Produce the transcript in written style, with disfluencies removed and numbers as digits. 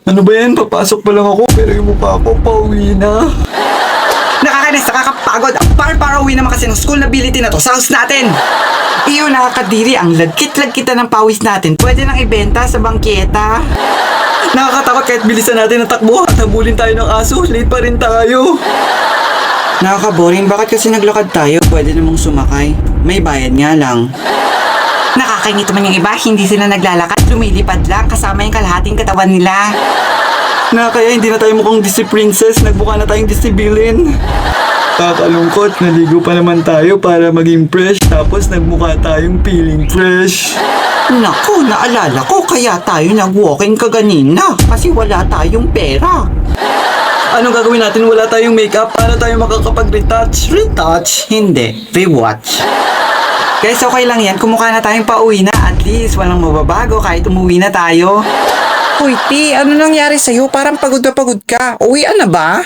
Ano ba yan? Papasok pa lang ako pero yung mukha ko pauwi na. Nakakainis, nakakapagod. Ang par-uwi naman kasi ng school na ability na to sa house natin. Iyo, nakakadiri. Ang lagkit-lagkita ng pawis natin. Pwede nang ibenta sa bangketa. Nakakatakot kahit bilisan natin ang takbo at habulin tayo ng aso. Late pa rin tayo. Nakaka-boring. Bakit kasi naglakad tayo? Pwede namang sumakay. May bayad nga lang. Nakakainito man yung iba. Hindi sila naglalakad. Lumilipad lang kasama yung kalahating katawan nila. Kaya hindi na tayo mukhang Disney princess. Nagbuka na tayong Disney villain. Kakalungkot. Naligo pa naman tayo para maging fresh. Tapos nagmukha tayong feeling fresh. Naku, naalala ko kaya tayo nag-walking kaganina kasi wala tayong pera. Anong gagawin natin? Wala tayong makeup. Paano tayo makakapag-retouch? Retouch? Hindi. Rewatch. Guys, okay lang yan. Kumukha na tayong pauwi na. At least, walang mababago kahit umuwi na tayo. Uy, T, ano nangyari sa'yo? Parang pagod na pagod ka. Uwian na ba?